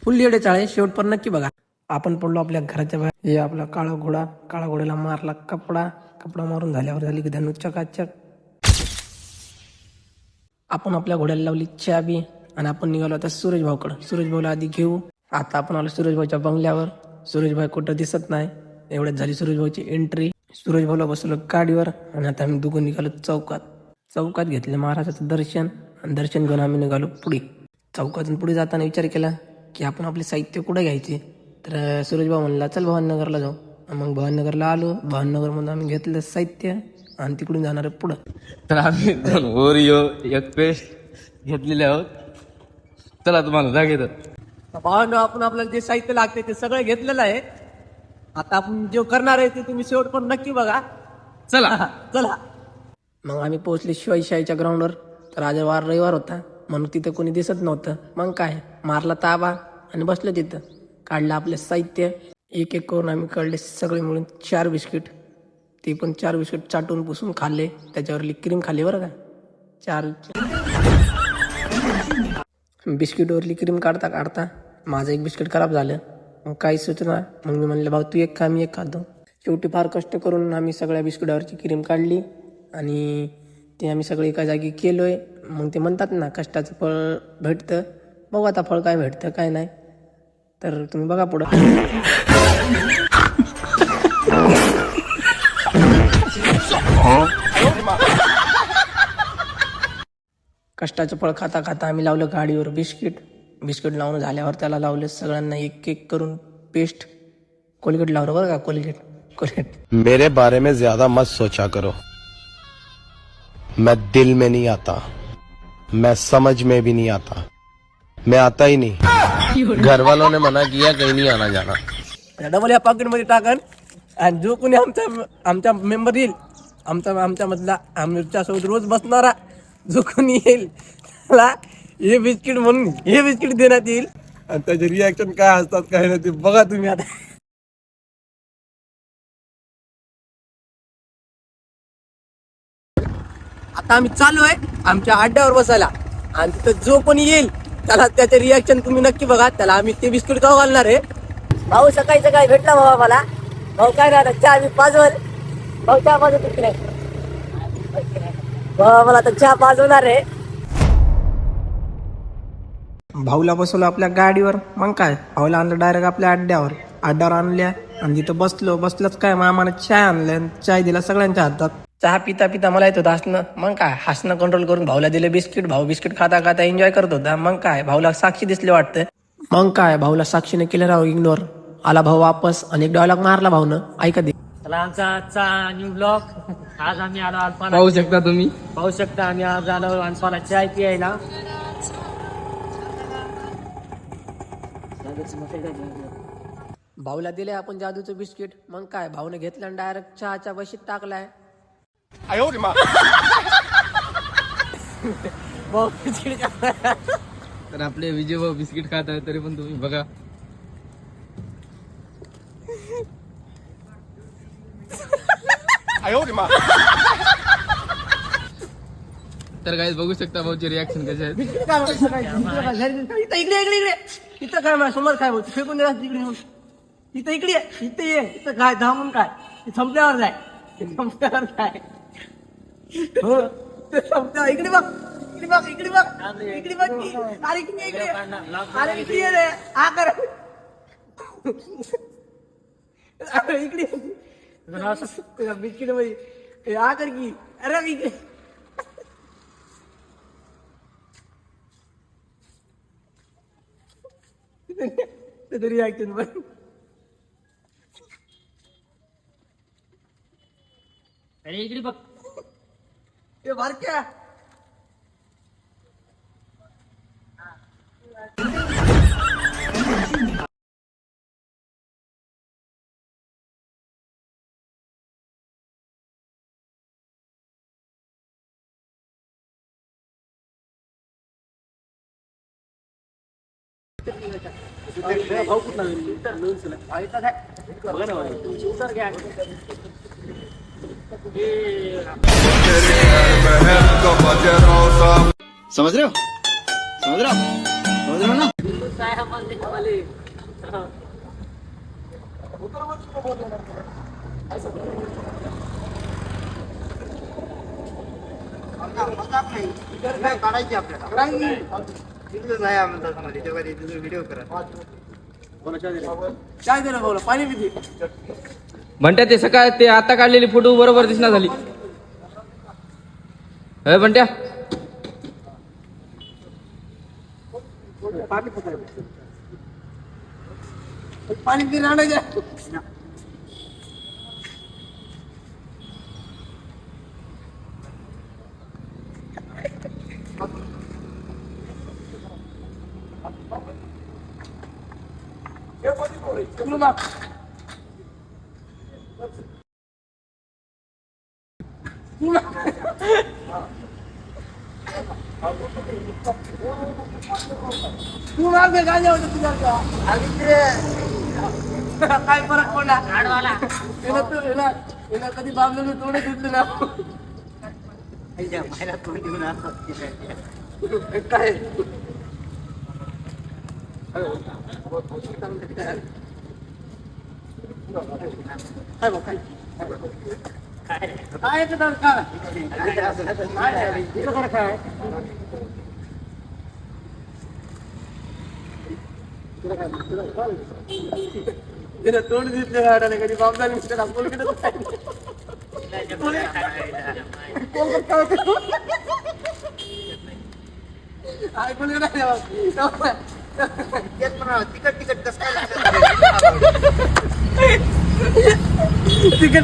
फुल येडे चाळे शेवट पण नक्की बघा. आपण पडलो आपल्या घराच्या बाहेर. हे आपला काळा घोडा, काळा घोड्याला मारला कपडा, कपडा मारून झाल्यावर झाली की धनु चकाचक. आपण आपल्या घोड्याला लावली चाबी आणि आपण निघालो आता सूरज भाऊकडं. सूरज भाऊला आधी घेऊ. आता आपण आलो सूरज भाऊच्या बंगल्यावर. सूरज भाऊ कुठं दिसत नाही. एवढ्यात झाली सूरज भाऊची एंट्री. सूरज भाऊला बसवलं गाडीवर आणि आता आम्ही दोघं निघालो चौकात. चौकात घेतलं महाराजाचं दर्शन आणि दर्शन घेऊन आम्ही निघालो पुढे. चौकातून पुढे जाताना विचार केला की आपण आपले साहित्य कुठे घ्यायचे. तर सूरज भाऊ म्हणला चल भवानीनगरला जाऊ. मग भवानीनगरला आलो. भवानीनगरमधून आम्ही घेतलं साहित्य आणि तिकडून जाणार आहे पुढं. तर आम्ही 2 ओरिओ एक पेस्ट घेतलेले आहोत. चला तुम्हाला दाखवतो. भावांनो, आपण आपल्याला जे साहित्य लागते ते सगळं घेतलेलं आहे. आता आपण जे करणार आहे ते तुम्ही शेवट पण नक्की बघा. चला चला. मग आम्ही पोहोचले शिवाजीशाहीच्या ग्राउंडवर. तर आज वार रविवार होता म्हणून तिथं कोणी दिसत नव्हतं. मग काय मारला ताबा आणि बसलो तिथं. काढलं आपले साहित्य. एक एक करून आम्ही काढले सगळे मिळून 4 बिस्किट. ते पण 4 बिस्किट चाटून पुसून खाल्ले. त्याच्यावरली क्रीम खाल्ली बरं का. 4 बिस्किटवरली क्रीम काढता काढता माझं एक बिस्किट खराब झालं. मग काही सुचना. मग मी म्हणलं भाऊ तू एक खा मी एक खातो. शेवटी फार कष्ट करून आम्ही सगळ्या बिस्किटावरची क्रीम काढली आणि ते आम्ही सगळे एका जागी केलोय. मग ते म्हणतात ना कष्टाचं फळ भेटतं. बघू आता फळ काय भेटतं काय नाही. तर तुम्ही बघा पुढं. कष्टाचं फळ खाता खाता आम्ही लावलं गाडीवर बिस्किट. बिस्किट लावून झाल्यावर त्याला लावलं सगळ्यांना एक एक करून पेस्ट. कोलगेट लावलं बरं का. कोलगेट. मेरे बारे में ज्यादा मत सोचा करो. मैं दिल में नहीं आता, मैं समझ में भी नहीं आता, मैं आता ही नहीं. घर वालों ने मना किया कहीं नहीं आना जाना. डबल या पॉकेटमध्ये टाकन आणि जो कोणी आमच्या मेंबर येईल आमच्या मधला आमच्यासोबत रोज बसणारा जो कोणी येईल त्याला हे बिस्किट म्हणून हे बिस्किट देण्यात येईल. आणि त्याचे रिॲक्शन काय असतात काय नाही ते बघा तुम्ही आता. आता आम्ही चालू आहे आमच्या अड्ड्यावर बसायला आणि तिथं जो कोणी येईल त्याला त्याचे रिॲक्शन तुम्ही नक्की बघा. त्याला आम्ही ते बिस्किट खाऊ घालणार आहे. भाऊ सकाळी सकाळी भेटला बाबा मला. भाऊ काय राहणार चहा मी पाजवल. भाऊ चहा पाजवतो की नाही. भाऊ मला आता चहा पाजवणार आहे. भाऊला बसवलं आपल्या गाडीवर. मग काय भाऊला आणलं डायरेक्ट आपल्या अड्ड्यावर आणल्या आणि तिथं बसलंच काय मामाने चहा आणलं. चाय दिला सगळ्यांच्या हातात. चहा पिता पिता मला येत होतं हसणं. मग काय हसणं कंट्रोल करून भाऊला दिले बिस्किट. भाऊ बिस्किट खाता खाता एन्जॉय करत होता. मग काय भाऊला साक्षी दिसले वाटतं. मग काय भाऊला साक्षीने केलं राव इग्नोर. आला भाऊ वापस आणि एक डायलॉग मारला भाऊनं. ऐका दे. चला आमचा आजचा न्यू ब्लॉग. आज आम्ही आलो अल्पाला. पाहू शकता तुम्ही. पाहू शकता आम्ही आज आलो अल्पाला चाय पियायला. भाऊला दिले आपण जादूचं बिस्किट. मग काय भाऊने घेतलं आणि डायरेक्ट चहाच्या बशीत टाकलाय. भाऊ बिस्किट खाताय. तर आपले विजय भाऊ बिस्किट खात आहे तरी पण तुम्ही बघा. तर काय बघू शकता भाऊचे रिॲक्शन कसे आहेत. इकडे इथं काय माझ्या समोर काय बोलतो फेकून दिला तिकडे येऊन. इथं इथे ये इथं काय धामून काय संपल्यावर जाय. संपल्यावर काय हो ते संपल्यावर इकडे बघ इकडे बघ इकडे बघ इकडे बघ की. अरे इकडे अरे इकडे ये रे. हा कर अरे इकडे बिस्किट मध्ये हा कर की. अरे इकडे तरी ऐकून पण अरे इकडे बघ. ते बारक्या भाऊ कुठला समझ रहे हो ना. काढायची आपल्याला व्हिडिओ करा. काय दिलं भाऊ पाणी पिते म्हणत्या ते सकाळ ते आता काढलेली फोटो बरोबर दिसना झाली. म्हणत्या पाणी पी राहण्याच्या तू मागे गाणे होते तुझ्या काय फरक पडला हिला कधी बाबलं तोडे घेतलं ना काय काय काय तिला तोंड दिसले गाड्याने कधी बाबा मिस्टर तिकट तिकट कसं काय तिकीट